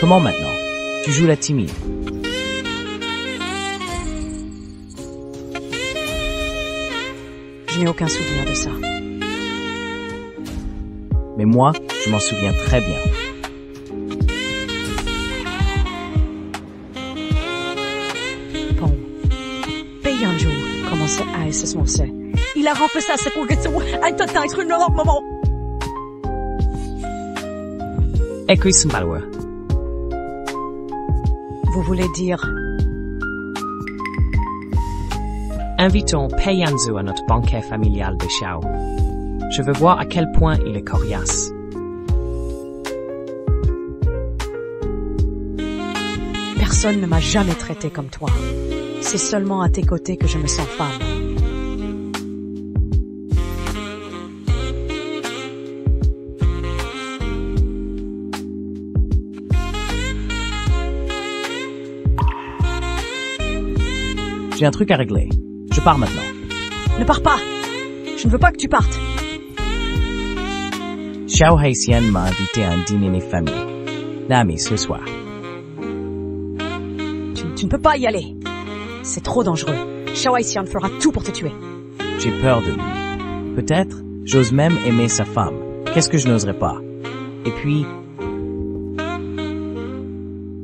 Comment maintenant? Tu joues la timide. Je n'ai aucun souvenir de ça. Mais moi, je m'en souviens très bien. Bon. Peiyanju commençait à s'esmoncer. Il a renforcé sa progression à être une autre moment. Ekwismbalwa. Vous voulez dire? Invitons Peiyanzu à notre banquet familial de Xiao. Je veux voir à quel point il est coriace. Personne ne m'a jamais traité comme toi. C'est seulement à tes côtés que je me sens femme. J'ai un truc à régler. Je pars maintenant. Ne pars pas! Je ne veux pas que tu partes. Xiao Haitian m'a invité à un dîner des familles. Nami, ce soir. Tu ne peux pas y aller. C'est trop dangereux. Xiao Haitian fera tout pour te tuer. J'ai peur de lui. Peut-être, j'ose même aimer sa femme. Qu'est-ce que je n'oserais pas? Et puis...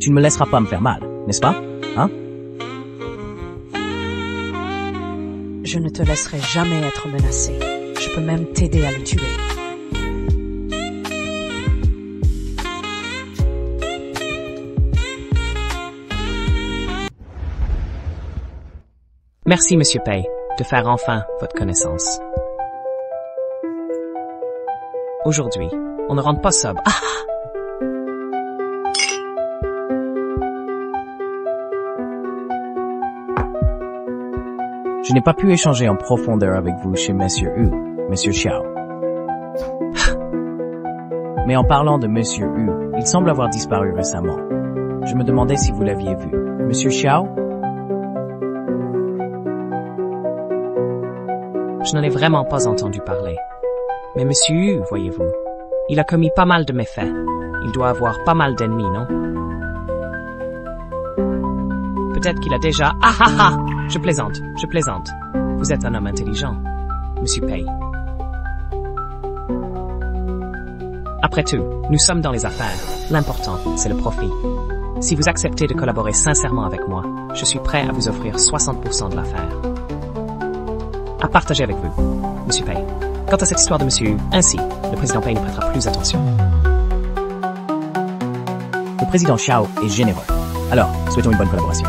Tu ne me laisseras pas me faire mal, n'est-ce pas? Hein? Je ne te laisserai jamais être menacé. Je peux même t'aider à le tuer. Merci, Monsieur Pei, de faire enfin votre connaissance. Aujourd'hui, on ne rentre pas sobre. Ah! Je n'ai pas pu échanger en profondeur avec vous chez Monsieur Hu, Monsieur Xiao. Mais en parlant de Monsieur Hu, il semble avoir disparu récemment. Je me demandais si vous l'aviez vu. Monsieur Xiao? Je n'en ai vraiment pas entendu parler. Mais Monsieur Hu, voyez-vous, il a commis pas mal de méfaits. Il doit avoir pas mal d'ennemis, non? Peut-être qu'il a déjà... Ah ah ah! Je plaisante, je plaisante. Vous êtes un homme intelligent, Monsieur Pei. Après tout, nous sommes dans les affaires. L'important, c'est le profit. Si vous acceptez de collaborer sincèrement avec moi, je suis prêt à vous offrir 60% de l'affaire. À partager avec vous, Monsieur Pei. Quant à cette histoire de Monsieur Hu, ainsi, le président Pei ne prêtera plus attention. Le président Xiao est généreux. Alors, souhaitons une bonne collaboration.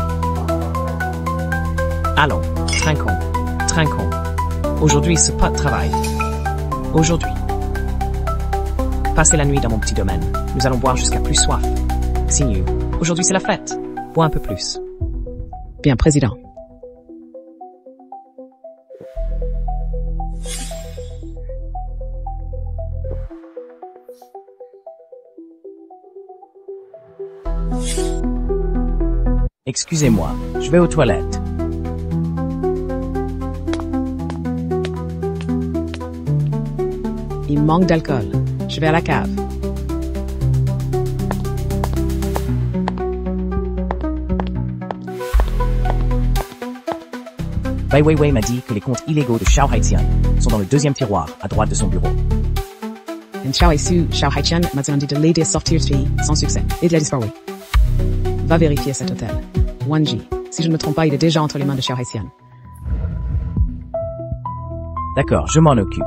Allons, trinquons, trinquons. Aujourd'hui, c'est pas de travail. Aujourd'hui. Passez la nuit dans mon petit domaine. Nous allons boire jusqu'à plus soif. Signe, aujourd'hui c'est la fête. Bois un peu plus. Bien, président. Excusez-moi, je vais aux toilettes. Il manque d'alcool. Je vais à la cave. Bai Weiwei m'a dit que les comptes illégaux de Xiao Haitian sont dans le deuxième tiroir, à droite de son bureau. Xiao Haitian m'a dit de l'aider à sortir de pays sans succès et de la disparu. Va vérifier cet hôtel. Wanji, si je ne me trompe pas, il est déjà entre les mains de Xiao Haitian. D'accord, je m'en occupe.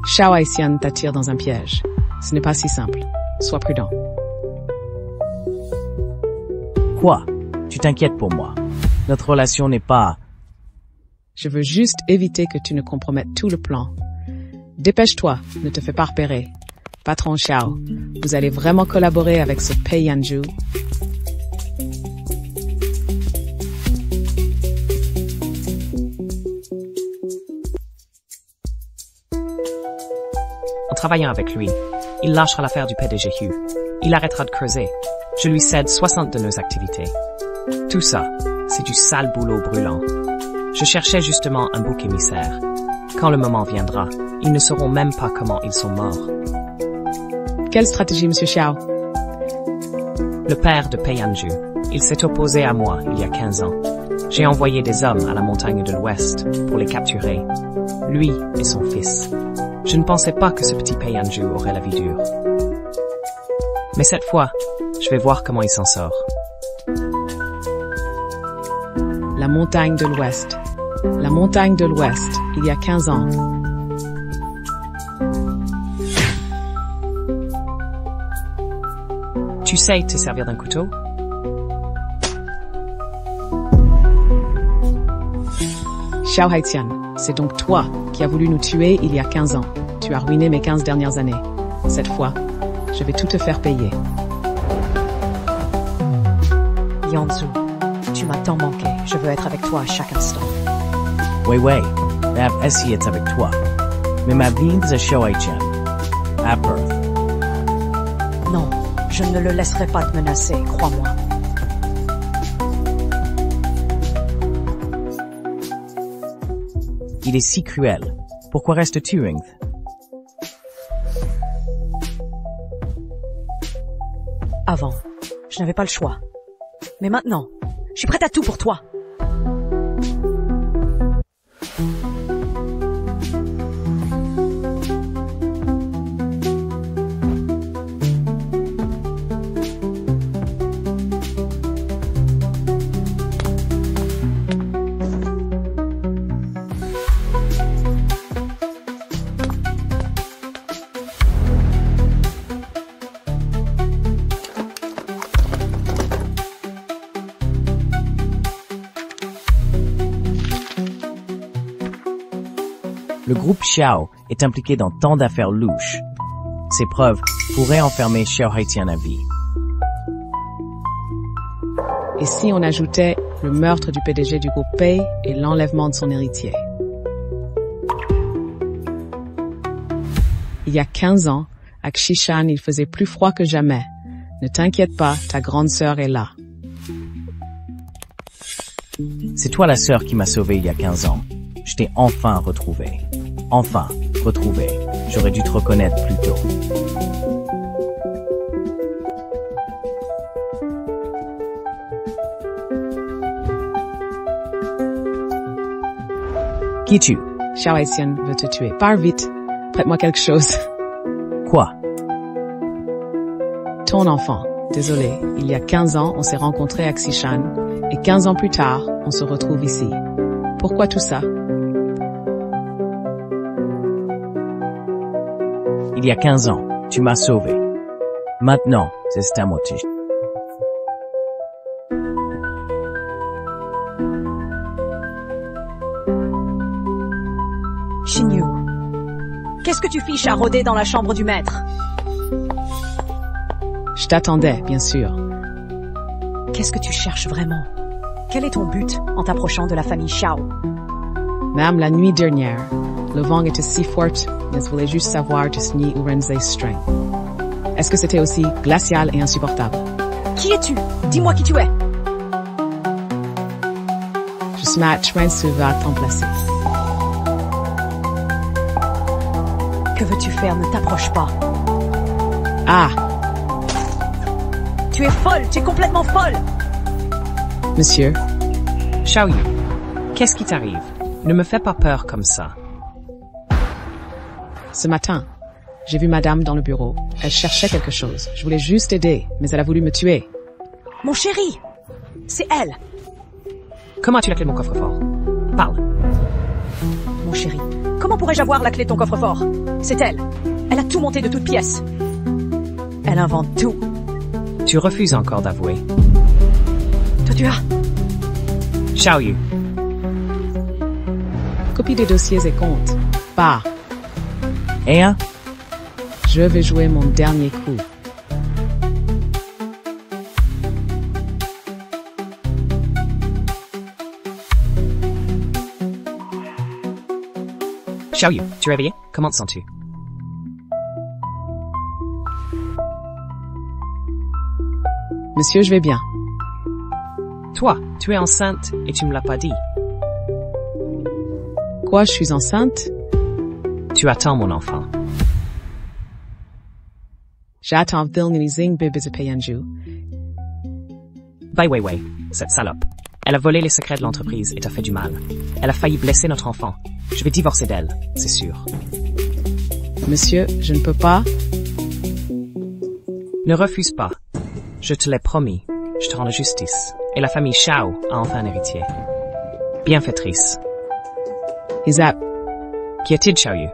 Xiao Haitian t'attire dans un piège. Ce n'est pas si simple. Sois prudent. Quoi? Tu t'inquiètes pour moi. Notre relation n'est pas... Je veux juste éviter que tu ne compromettes tout le plan. Dépêche-toi, ne te fais pas repérer. Patron Xiao, vous allez vraiment collaborer avec ce Peiyanju? En travaillant avec lui, il lâchera l'affaire du PDG Hu. Il arrêtera de creuser. Je lui cède 60 de nos activités. Tout ça, c'est du sale boulot brûlant. Je cherchais justement un bouc émissaire. Quand le moment viendra, ils ne sauront même pas comment ils sont morts. Quelle stratégie, Monsieur Xiao? Le père de Pei Anju. Il s'est opposé à moi il y a 15 ans. J'ai envoyé des hommes à la montagne de l'Ouest pour les capturer. Lui et son fils. Je ne pensais pas que ce petit Pei Anju aurait la vie dure. Mais cette fois, je vais voir comment il s'en sort. La montagne de l'Ouest. La montagne de l'Ouest, il y a 15 ans. Tu sais te servir d'un couteau? Xiao Haitian, c'est donc toi qui as voulu nous tuer il y a 15 ans. Tu as ruiné mes 15 dernières années. Cette fois, je vais tout te faire payer. Yanzu, tu m'as tant manqué. Je veux être avec toi à chaque instant. Wei Wei, Nav Essie est avec toi. Mais ma vie est Xiao Haitian. À birth. Non, je ne le laisserai pas te menacer, crois-moi. Il est si cruel. Pourquoi restes-tu, Ingth? Avant, je n'avais pas le choix. Mais maintenant, je suis prête à tout pour toi. Le groupe Xiao est impliqué dans tant d'affaires louches. Ces preuves pourraient enfermer Xiao Haitian à vie. Et si on ajoutait le meurtre du PDG du groupe Pei et l'enlèvement de son héritier? Il y a 15 ans, à Xishan, il faisait plus froid que jamais. Ne t'inquiète pas, ta grande sœur est là. C'est toi la sœur qui m'a sauvé il y a 15 ans. Je t'ai enfin retrouvé. Enfin, retrouvé. J'aurais dû te reconnaître plus tôt. Qui es-tu? Xiao Haitian veut te tuer. Pars vite. Prête-moi quelque chose. Quoi? Ton enfant. Désolé, il y a 15 ans, on s'est rencontrés à Xishan, et 15 ans plus tard, on se retrouve ici. Pourquoi tout ça? Il y a 15 ans, tu m'as sauvé. Maintenant, c'est à moitié. Xinyu, qu'est-ce que tu fiches à rôder dans la chambre du maître? Je t'attendais, bien sûr. Qu'est-ce que tu cherches vraiment? Quel est ton but en t'approchant de la famille Xiao? Même la nuit dernière, le vent était si fort, mais je voulais juste savoir de Sni Urenzei String. Est-ce que c'était aussi glacial et insupportable? Qui es-tu? Dis-moi qui tu es. Je smash Rensu va t'emplacer. Que veux-tu faire? Ne t'approche pas. Ah! Tu es folle, tu es complètement folle. Monsieur, Xiao Yu, qu'est-ce qui t'arrive? Ne me fais pas peur comme ça. ce matin, j'ai vu madame dans le bureau. Elle cherchait quelque chose. Je voulais juste aider, mais elle a voulu me tuer. Mon chéri, c'est elle. Comment as-tu la clé de mon coffre-fort? Parle. Mon chéri, comment pourrais-je avoir la clé de ton coffre-fort? C'est elle. Elle a tout monté de toutes pièces. Elle invente tout. Tu refuses encore d'avouer. Toi, tu as... Xiao Yu, Copie des dossiers et comptes. Bah, Hein? je vais jouer mon dernier coup. Xiao Yu, tu es réveillé? Comment te sens-tu? Monsieur, je vais bien. Toi, tu es enceinte et tu me l'as pas dit. Quoi, je suis enceinte? Tu attends mon enfant. J'attends Vilnini Zing Bibis Payanju. Bai Weiwei, cette salope. Elle a volé les secrets de l'entreprise et t'a fait du mal. Elle a failli blesser notre enfant. Je vais divorcer d'elle, c'est sûr. Monsieur, je ne peux pas. Ne refuse pas. Je te l'ai promis. Je te rends la justice. Et la famille Shao a enfin un héritier. Bienfaitrice. Is that Qui a-t-il, Xiaoyu?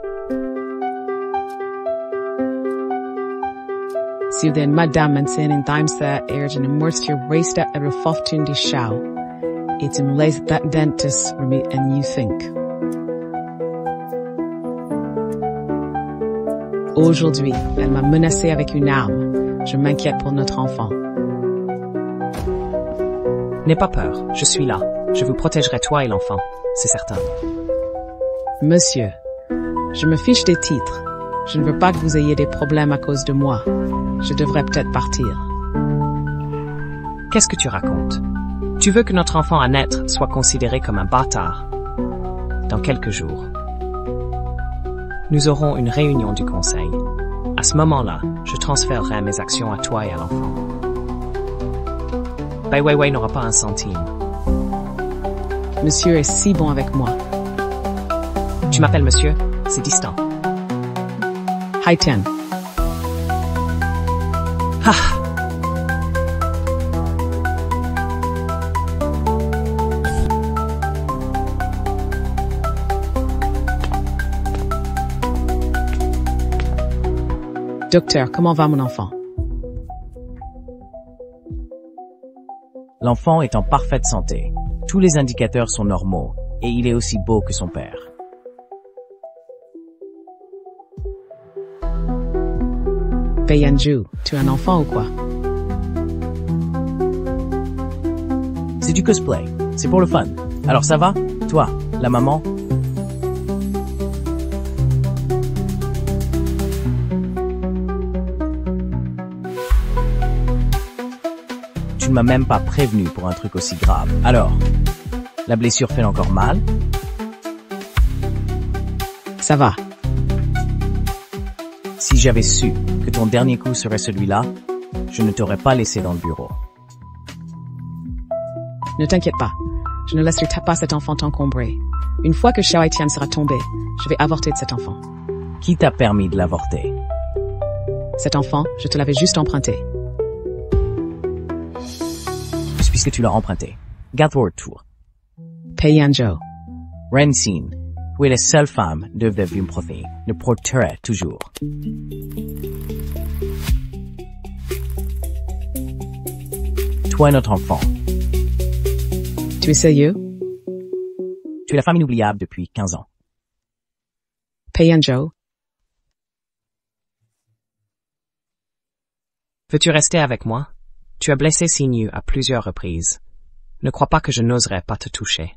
si den Madame Mansin in Dimesa Ergen Immersed Raced at a Refoftundi Shao. It's in lays that dentist for me and you think. Aujourd'hui, elle m'a menacé avec une arme. Je m'inquiète pour notre enfant. N'aie pas peur, je suis là. Je vous protégerai toi et l'enfant, c'est certain. Monsieur, je me fiche des titres. Je ne veux pas que vous ayez des problèmes à cause de moi. Je devrais peut-être partir. Qu'est-ce que tu racontes? Tu veux que notre enfant à naître soit considéré comme un bâtard? Dans quelques jours, nous aurons une réunion du conseil. À ce moment-là, je transférerai mes actions à toi et à l'enfant. Bai Weiwei n'aura pas un centime. Monsieur est si bon avec moi. Tu m'appelles monsieur? C'est distant. Haitian. Ah! Docteur, comment va mon enfant? L'enfant est en parfaite santé. Tous les indicateurs sont normaux, et il est aussi beau que son père. Payanju, tu as un enfant ou quoi? C'est du cosplay. C'est pour le fun. Alors ça va? Toi, la maman? Tu ne m'as même pas prévenu pour un truc aussi grave. Alors, la blessure fait encore mal? Ça va. Si j'avais su que ton dernier coup serait celui-là, je ne t'aurais pas laissé dans le bureau. Ne t'inquiète pas. Je ne laisserai pas cet enfant t'encombrer. Une fois que Xiao Haitian sera tombé, je vais avorter de cet enfant. Qui t'a permis de l'avorter? Cet enfant, je te l'avais juste emprunté. Puisque tu l'as emprunté. Garde votre tour. Payanjo. Rensin, où est la seule femme de Vimprothi, ne porterait toujours. Toi et notre enfant. Tu es sérieux? Tu es la femme inoubliable depuis 15 ans. Payanjo. Veux-tu rester avec moi? Tu as blessé Xinyu à plusieurs reprises. Ne crois pas que je n'oserais pas te toucher.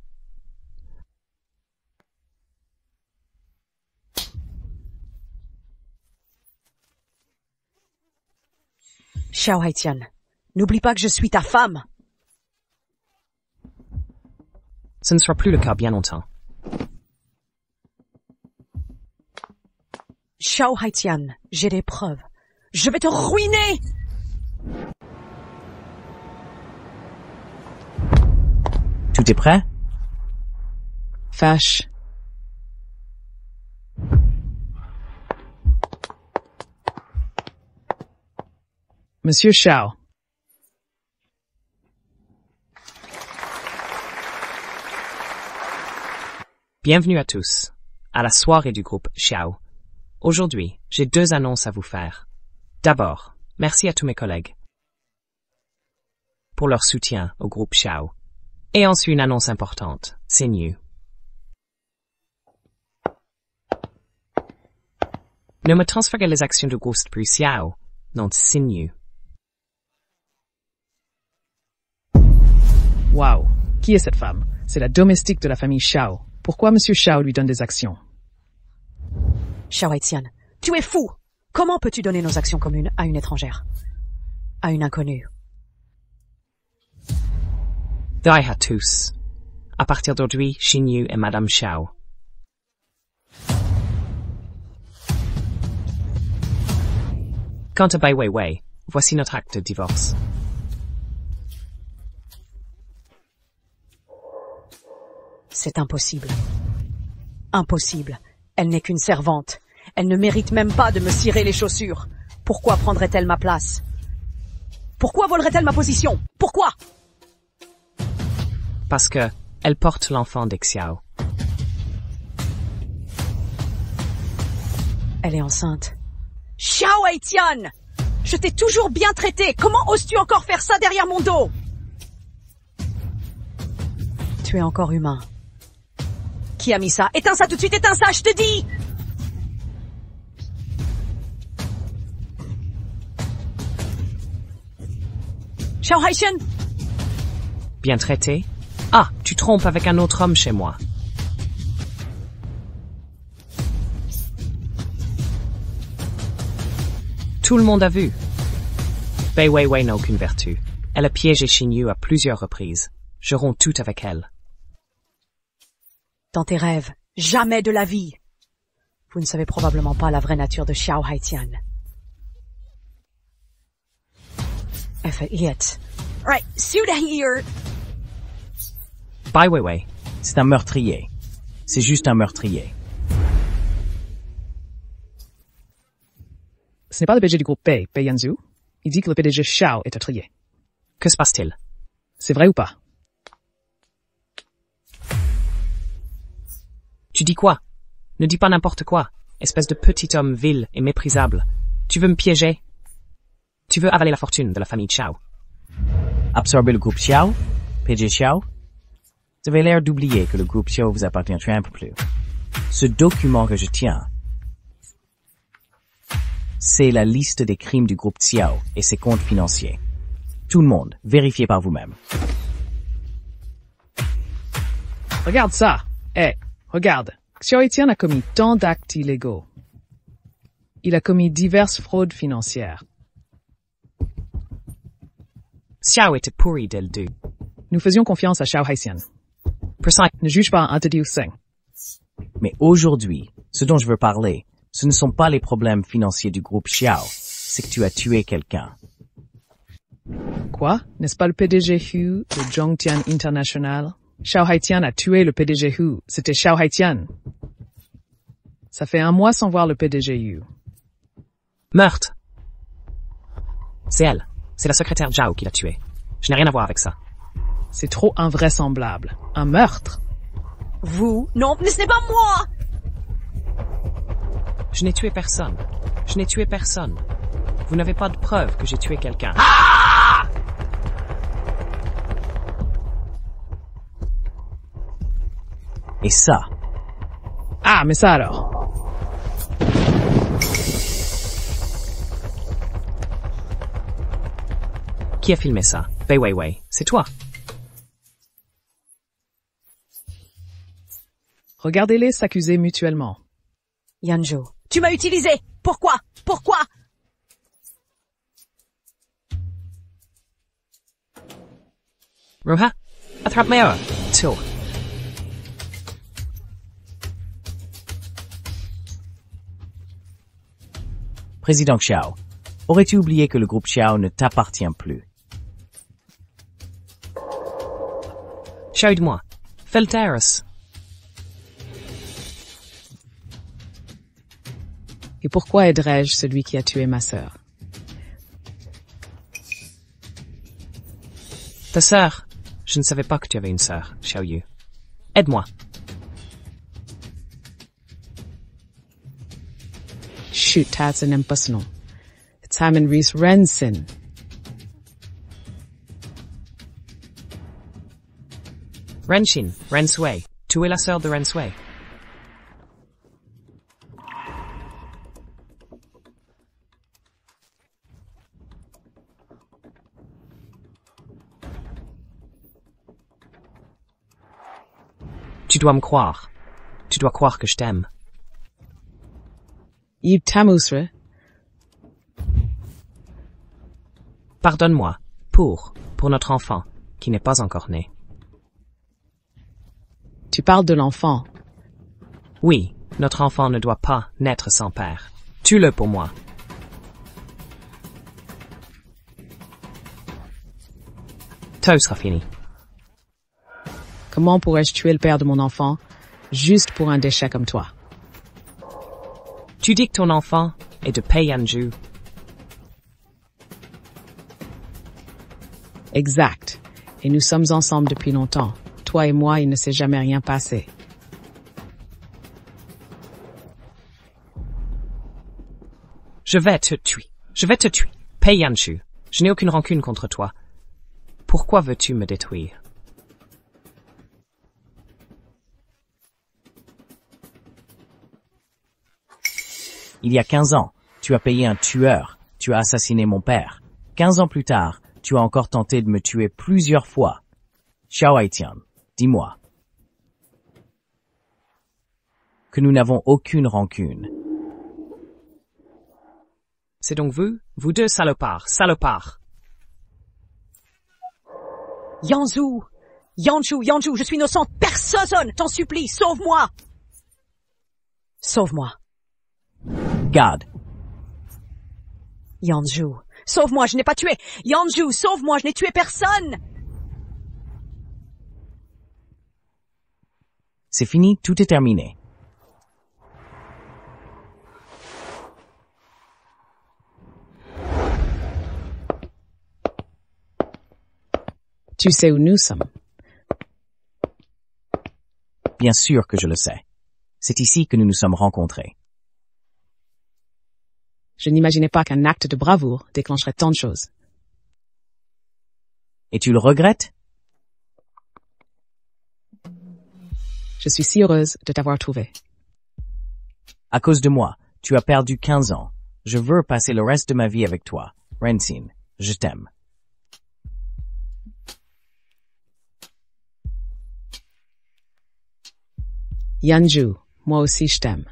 Xiao Haitian, n'oublie pas que je suis ta femme. Ce ne sera plus le cas bien longtemps. Xiao Haitian, j'ai des preuves. Je vais te ruiner! Tout est prêt? Fâche. Monsieur Xiao. Bienvenue à tous, à la soirée du groupe Xiao. Aujourd'hui, j'ai 2 annonces à vous faire. D'abord, merci à tous mes collègues pour leur soutien au groupe Xiao. Et ensuite une annonce importante, Xinyu. Ne me transférez les actions du groupe plus Xiao, non Xinyu. Wow. Qui est cette femme? C'est la domestique de la famille Xiao. Pourquoi Monsieur Xiao lui donne des actions? Xiao Haitian, tu es fou! Comment peux-tu donner nos actions communes à une étrangère? À une inconnue? Daiha tous. À partir d'aujourd'hui, Xinyu et Madame Xiao. Quant à Bai Weiwei, voici notre acte de divorce. C'est impossible. Impossible. Elle n'est qu'une servante. Elle ne mérite même pas de me cirer les chaussures. Pourquoi prendrait-elle ma place? Pourquoi volerait-elle ma position? Pourquoi? Parce que elle porte l'enfant d'Exiao. Elle est enceinte. Xiao Haitian! Je t'ai toujours bien traité. Comment oses-tu encore faire ça derrière mon dos? Tu es encore humain. Qui a mis ça? Éteins ça tout de suite, éteins ça, je te dis! Xiao Haitian? Bien traité? Ah, tu trompes avec un autre homme chez moi. Tout le monde a vu. Bai Weiwei n'a aucune vertu. Elle a piégé Xin Yu à plusieurs reprises. Je romps tout avec elle. Dans tes rêves, jamais de la vie. Vous ne savez probablement pas la vraie nature de Xiao Haitian. Elle fait yet. Right, see you here. Bai Weiwei. C'est un meurtrier. C'est juste un meurtrier. Ce n'est pas le PDG du groupe Bai Yanzhu. Il dit que le PDG Xiao est meurtrier. Que se passe-t-il? C'est vrai ou pas? Tu dis quoi? Ne dis pas n'importe quoi, espèce de petit homme vil et méprisable. Tu veux me piéger? Tu veux avaler la fortune de la famille Xiao? Absorber le groupe Xiao? PG Xiao? Vous avez l'air d'oublier que le groupe Xiao vous appartient un peu plus. Ce document que je tiens, c'est la liste des crimes du groupe Xiao et ses comptes financiers. Tout le monde, vérifiez par vous-même. Regarde ça. Regarde. Xiao Haitian a commis tant d'actes illégaux. Il a commis diverses fraudes financières. Xiao était pourri dès le début. Nous faisions confiance à Xiao Haitian. Ne juge pas un Dieu Seng. Mais aujourd'hui, ce dont je veux parler, ce ne sont pas les problèmes financiers du groupe Xiao, c'est que tu as tué quelqu'un. Quoi? N'est-ce pas le PDG Hu de Zhongtian International? Xiao Haitian a tué le PDG Hu. C'était Xiao Haitian. Ça fait un mois sans voir le PDG Hu. Meurtre. C'est elle. C'est la secrétaire Zhao qui l'a tué. Je n'ai rien à voir avec ça. C'est trop invraisemblable. Un meurtre? Vous? Non, mais ce n'est pas moi! Je n'ai tué personne. Je n'ai tué personne. Vous n'avez pas de preuve que j'ai tué quelqu'un. Et ça, Ah, mais ça alors. Qui a filmé ça? Bai Weiwei, c'est toi. Regardez-les s'accuser mutuellement. Yanzhu, tu m'as utilisé! Pourquoi? Pourquoi? Roha, attrape Meo. Tour. Président Xiao, aurais-tu oublié que le groupe Xiao ne t'appartient plus? Show-moi. Fais le terrace. Et pourquoi aiderais-je celui qui a tué ma sœur? Ta sœur. Je ne savais pas que tu avais une sœur, Xiao Yu. Aide-moi. Shoot, that's an impersonal. It's Hammond Reese Renson. Renshin, Rensui. Tu es la sœur de Rensui. Tu dois me croire. Tu dois croire que je t'aime. Yib Tamusra. Pardonne-moi. Pour notre enfant, qui n'est pas encore né. Tu parles de l'enfant. Oui, notre enfant ne doit pas naître sans père. Tue-le pour moi. Bientôt sera fini. Comment pourrais-je tuer le père de mon enfant, juste pour un déchet comme toi? Tu dis que ton enfant est de Pei Yanju. Exact. Et nous sommes ensemble depuis longtemps. Toi et moi, il ne s'est jamais rien passé. Je vais te tuer. Je vais te tuer. Pei Yanju. Je n'ai aucune rancune contre toi. Pourquoi veux-tu me détruire? Il y a 15 ans, tu as payé un tueur, tu as assassiné mon père. 15 ans plus tard, tu as encore tenté de me tuer plusieurs fois. Xiao Haitian, dis-moi que nous n'avons aucune rancune. C'est donc vous deux salopards, Yanzhu! Yanzhu, je suis innocente! Personne! T'en supplie, sauve-moi! Sauve-moi. Garde, Yanzhu, sauve-moi, je n'ai pas tué! Yanzhu, sauve-moi, je n'ai tué personne! c'est fini, tout est terminé. Tu sais où nous sommes? Bien sûr que je le sais. C'est ici que nous nous sommes rencontrés. Je n'imaginais pas qu'un acte de bravoure déclencherait tant de choses. Et tu le regrettes? Je suis si heureuse de t'avoir trouvé. À cause de moi, tu as perdu 15 ans. Je veux passer le reste de ma vie avec toi. Rensin, je t'aime. Yanzhu, moi aussi je t'aime.